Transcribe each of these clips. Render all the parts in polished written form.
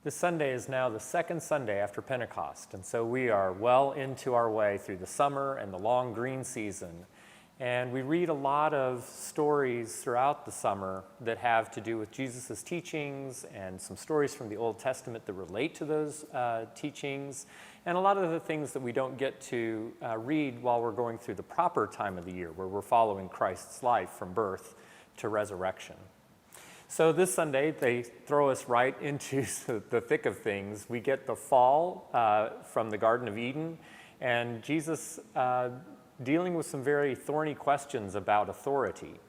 This Sunday is now the second Sunday after Pentecost, and so we are well into our way through the summer and the long green season. And we read a lot of stories throughout the summer that have to do with Jesus' teachings and some stories from the Old Testament that relate to those teachings, and a lot of the things that we don't get to read while we're going through the proper time of the year, where we're following Christ's life from birth to resurrection. So this Sunday, they throw us right into the thick of things. We get the fall from the Garden of Eden, and Jesus dealing with some very thorny questions about authority.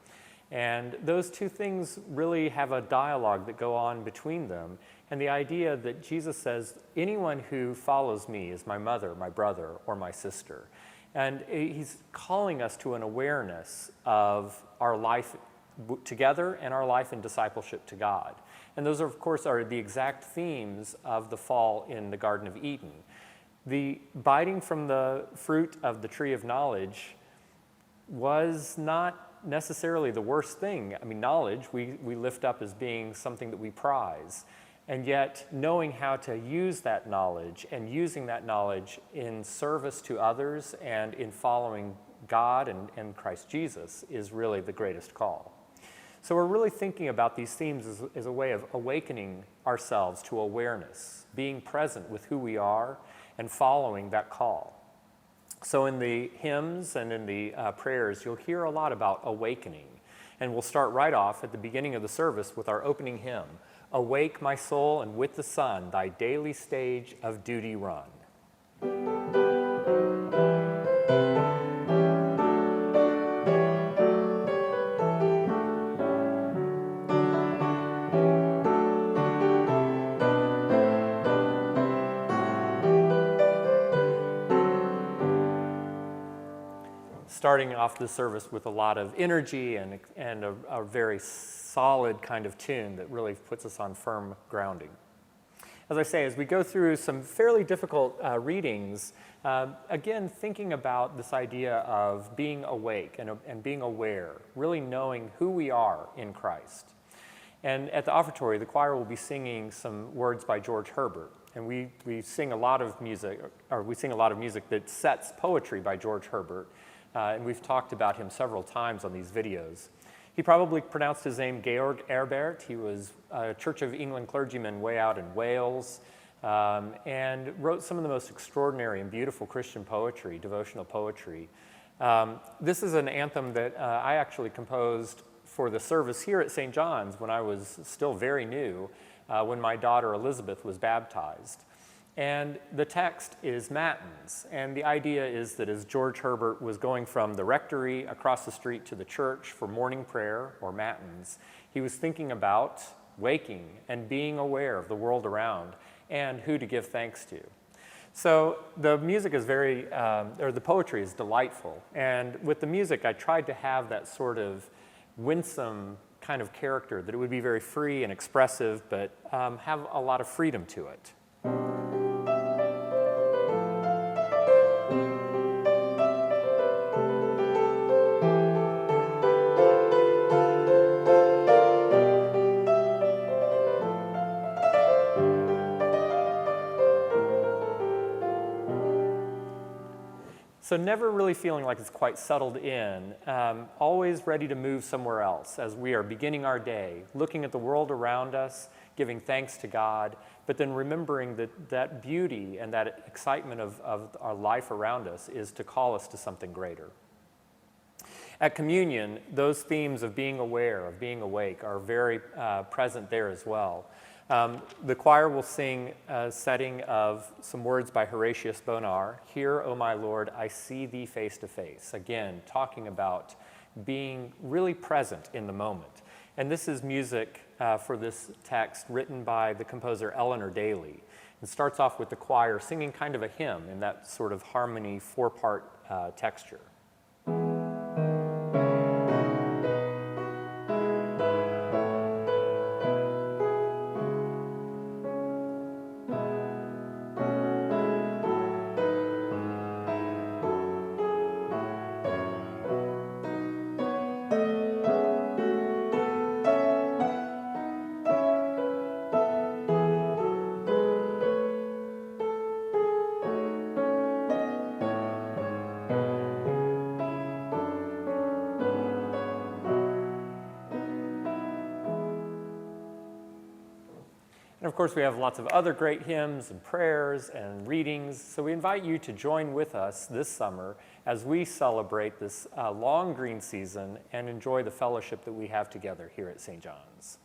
And those two things really have a dialogue that go on between them. And the idea that Jesus says, anyone who follows me is my mother, my brother, or my sister. And he's calling us to an awareness of our life together and our life in discipleship to God. And those, of course, are the exact themes of the fall in the Garden of Eden. The biting from the fruit of the tree of knowledge was not necessarily the worst thing. I mean, knowledge we lift up as being something that we prize. And yet, knowing how to use that knowledge and using that knowledge in service to others and in following God and Christ Jesus is really the greatest call. So we're really thinking about these themes as a way of awakening ourselves to awareness, being present with who we are and following that call. So in the hymns and in the prayers, you'll hear a lot about awakening. And we'll start right off at the beginning of the service with our opening hymn, "Awake, my soul, and with the sun, thy daily stage of duty run." Starting off the service with a lot of energy and a very solid kind of tune that really puts us on firm grounding. As I say, as we go through some fairly difficult readings, again, thinking about this idea of being awake and being aware, really knowing who we are in Christ. And at the offertory, the choir will be singing some words by George Herbert. And we sing a lot of music that sets poetry by George Herbert. And we've talked about him several times on these videos. He probably pronounced his name Georg Herbert. He was a Church of England clergyman way out in Wales, and wrote some of the most extraordinary and beautiful Christian poetry, devotional poetry. This is an anthem that I actually composed for the service here at St. John's when I was still very new, when my daughter Elizabeth was baptized. And the text is matins, and the idea is that as George Herbert was going from the rectory across the street to the church for morning prayer, or matins, he was thinking about waking and being aware of the world around and who to give thanks to. So the music is the poetry is delightful, and with the music I tried to have that sort of winsome kind of character, that it would be very free and expressive, but have a lot of freedom to it. So never really feeling like it's quite settled in, always ready to move somewhere else as we are beginning our day, looking at the world around us, giving thanks to God, but then remembering that beauty and that excitement of our life around us is to call us to something greater. At communion, those themes of being aware, of being awake, are very present there as well. The choir will sing a setting of some words by Horatius Bonar, "Here, O my Lord, I see thee face to face." Again, talking about being really present in the moment. And this is music for this text written by the composer Eleanor Daly. It starts off with the choir singing kind of a hymn in that sort of harmony, four-part texture. And of course, we have lots of other great hymns and prayers and readings. So we invite you to join with us this summer as we celebrate this long green season and enjoy the fellowship that we have together here at St. John's.